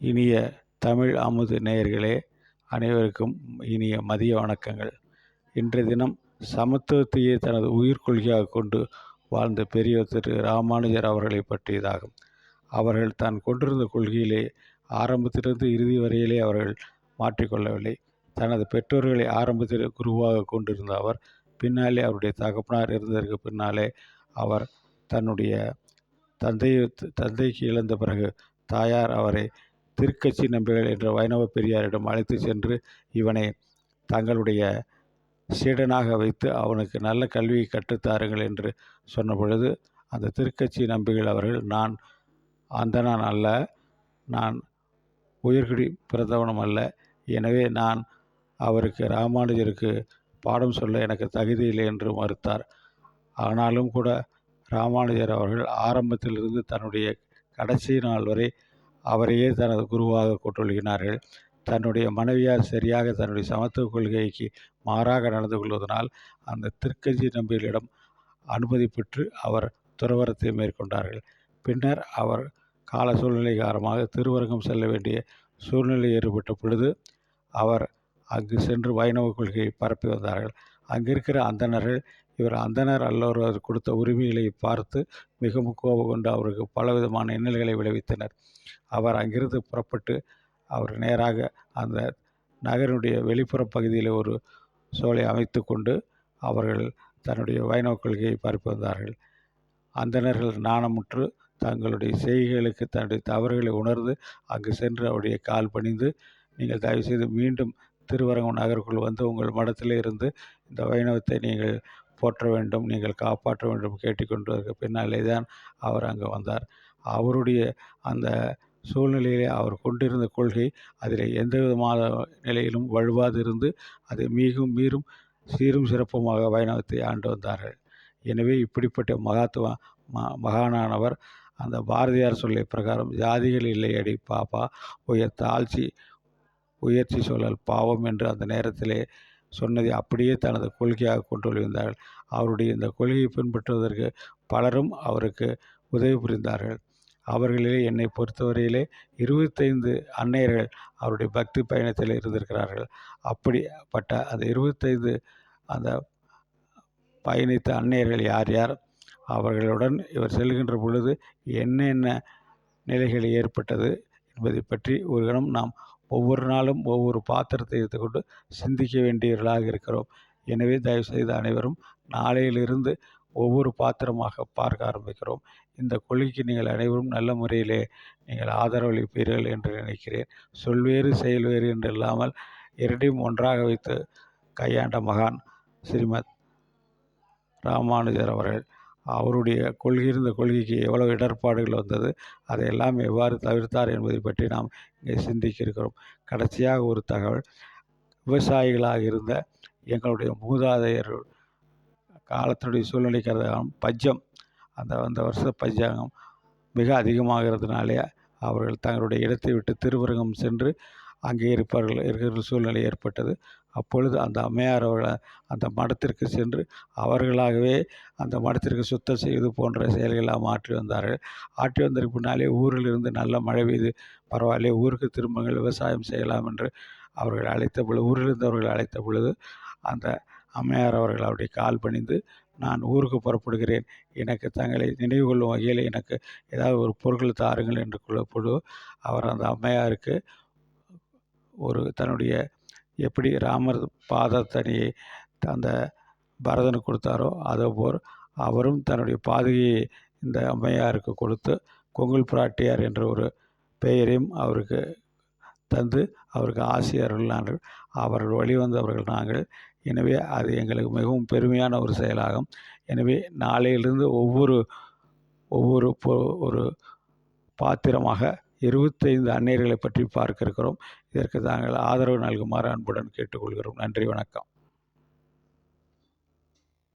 இனிய தமிழ் அமுது நேயர்களே, அனைவருக்கும் இனிய மதிய வணக்கங்கள். இன்றைய தினம் சமத்துவத்தையே தனது உயிர் கொள்கையாக கொண்டு வாழ்ந்த பெரியவர் திரு ராமானுஜர் அவர்களை பற்றியதாகும். அவர்கள் தான் கொண்டிருந்த கொள்கையிலே ஆரம்பத்திலிருந்து இறுதி வரையிலே அவர்கள் மாற்றிக்கொள்ளவில்லை. தனது பெற்றோர்களை ஆரம்பத்தில் குருவாக கொண்டிருந்த அவர், பின்னாலே அவருடைய தகப்பனார் இருந்ததற்கு பின்னாலே அவர் தன்னுடைய தந்தைக்கு இழந்த பிறகு தாயார் அவரை திருக்கட்சி நம்பிகள் என்ற வைணவ பெரியாரிடம் அழைத்து சென்று இவனை தங்களுடைய சீடனாக வைத்து அவனுக்கு நல்ல கல்வியை கற்றுத்தாருங்கள் என்று சொன்ன பொழுது, அந்த திருக்கட்சி நம்பிகள் அவர்கள், நான் அந்தணன் அல்ல, நான் உயர்குடி பிறந்தவனும் அல்ல, எனவே நான் அவருக்கு ராமானுஜருக்கு பாடம் சொல்ல எனக்கு தகுதி இல்லை என்று மறுத்தார். ஆனாலும் கூட ராமானுஜர் அவர்கள் ஆரம்பத்திலிருந்து தன்னுடைய கடைசி நாள் வரை அவரையே தனது குருவாக கொண்டொழுகினார்கள். தன்னுடைய மனைவியார் சரியாக தன்னுடைய சமத்துவ கொள்கைக்கு மாறாக நடந்து கொள்வதனால் அந்த திருக்கட்சி நம்பிகளிடம் அனுமதி பெற்று அவர் துறவரத்தை மேற்கொண்டார்கள். பின்னர் அவர் கால சூழ்நிலை காரணமாக திருவரங்கம் செல்ல வேண்டிய சூழ்நிலை ஏற்பட்ட பொழுது அவர் அங்கு சென்று வைணவ கொள்கையை பரப்பி வந்தார்கள். அங்கிருக்கிற அந்தணர்கள் இவர் அந்தணர் அல்லவர் கொடுத்த உரிமைகளை பார்த்து மிகவும் கோபம் கொண்டு அவருக்கு பலவிதமான இன்னல்களை விளைவித்தனர். அவர் அங்கிருந்து புறப்பட்டு அவர் நேராக அந்த நகரினுடைய வெளிப்புற பகுதியில் ஒரு சோலை அமைத்து கொண்டு அவர்கள் தன்னுடைய வைணவ கொள்கையை பரப்பி வந்தார்கள். அந்தணர்கள் நாணமுற்று தங்களுடைய செய்கைகளுக்கு தன்னுடைய தவறுகளை உணர்ந்து அங்கு சென்று அவருடைய கால் பணிந்து, நீங்கள் தயவுசெய்து மீண்டும் திருவரங்கம் நகருக்குள் வந்து உங்கள் மடத்திலே இருந்து இந்த வைணவத்தை நீங்கள் போற்ற வேண்டும், நீங்கள் காப்பாற்ற வேண்டும் கேட்டுக்கொண்டு பின்னாலே தான் அவர் அங்கே வந்தார். அவருடைய அந்த சூழ்நிலையிலே அவர் கொண்டிருந்த கொள்கை அதில் எந்த விதமான நிலையிலும் வலுவாது இருந்து அதை மீறும் சீரும் சிறப்புமாக வைணவத்தை ஆண்டு வந்தார்கள். எனவே இப்படிப்பட்ட மகானானவர் அந்த பாரதியார் சொல்லை பிரகாரம், ஜாதிகள் இல்லை அடி பாப்பா, உயர்ச்சி சொல்லல் பாவம் என்று அந்த நேரத்திலே சொன்னதை அப்படியே தனது கொள்கையாக கொண்டு வந்தார்கள். அவருடைய இந்த கொள்கையை பின்பற்றுவதற்கு பலரும் அவருக்கு உதவி புரிந்தார்கள். அவர்களிலே என்னை பொறுத்தவரையிலே 25 அன்னையர்கள் அவருடைய பக்தி பயணத்தில் இருந்திருக்கிறார்கள். அப்படிப்பட்ட அந்த 25 அந்த பயணித்த அன்னையர்கள் யார் யார், அவர்களுடன் இவர் செல்கின்ற பொழுது என்னென்ன நிலைகள் ஏற்பட்டது என்பதை பற்றி ஒரு கணம் நாம் ஒவ்வொரு நாளும் ஒவ்வொரு பாத்திரத்தை எடுத்துக்கொண்டு சிந்திக்க வேண்டியவர்களாக இருக்கிறோம். எனவே தயவுசெய்து அனைவரும் நாளையிலிருந்து ஒவ்வொரு பாத்திரமாக பார்க்க ஆரம்பிக்கிறோம். இந்த கொள்கைக்கு நீங்கள் அனைவரும் நல்ல முறையிலே நீங்கள் ஆதரவளிப்பீர்கள் என்று நினைக்கிறேன். சொல்வேறு செயல்வேறு என்று இல்லாமல் இரண்டையும் ஒன்றாக வைத்து கையாண்ட மகான் ஸ்ரீமத் ராமானுஜர் அவர்கள். அவருடைய இருந்த கொள்கைக்கு எவ்வளவு இடர்பாடுகள் வந்தது, அதையெல்லாம் எவ்வாறு தவிர்த்தார் என்பதை பற்றி நாம் இங்கே சிந்திக்க இருக்கிறோம். கடைசியாக ஒரு தகவல், விவசாயிகளாக இருந்த எங்களுடைய மூதாதையர்கள் காலத்தினுடைய சூழ்நிலை பஞ்சம், அந்த வருஷ பஞ்சாங்கம் மிக அதிகமாகிறதுனாலே அவர்கள் தங்களுடைய இடத்தை விட்டு திருவரங்கம் சென்று அங்கே இருக்கிற சூழ்நிலை ஏற்பட்டது. அப்பொழுது அந்த அம்மையார் அவர்கள் அந்த மடத்திற்கு சென்று அவர்களாகவே அந்த மடத்திற்கு சுத்தம் செய்வது போன்ற செயல்களெல்லாம் ஆற்றி வந்தார்கள். ஆற்றி வந்ததுக்கு பின்னாலே ஊரில் இருந்து நல்ல மழை பெய்து, பரவாயில்லை ஊருக்கு திரும்பங்கள், விவசாயம் செய்யலாம் என்று அவர்கள் அழைத்த பொழுது, ஊரிலிருந்து அவர்கள் அழைத்த பொழுது அந்த அம்மையார் அவர்கள் அவருடைய கால் பணிந்து, நான் ஊருக்கு புறப்படுகிறேன், எனக்கு தங்களை நினைவு கொள்ளும் வகையில் எனக்கு ஏதாவது ஒரு பொருட்கள் தாருங்கள் என்று கொள்ளப்பொழுது அவர் அந்த அம்மையாருக்கு ஒரு தன்னுடைய எப்படி ராமர் பாதத்தணியை அந்த பரதனுக்கு கொடுத்தாரோ அதேபோல் அவரும் தன்னுடைய பாதுகையை இந்த அம்மையாருக்கு கொடுத்து கொங்குல் பிராட்டியார் என்ற ஒரு பெயரையும் அவருக்கு தந்து அவருக்கு ஆசி அருளினார்கள். அவர்கள் வழிவந்தவர்கள் நாங்கள். எனவே அது எங்களுக்கு மிகவும் பெருமையான ஒரு செயலாகும். எனவே நாளையிலிருந்து ஒரு பாத்திரமாக 25 அன்னையர்களை பற்றி பார்க்க இருக்கிறோம். இதற்கு தாங்கள் ஆதரவு நல்குமாறு அன்புடன் கேட்டுக்கொள்கிறோம். நன்றி, வணக்கம்.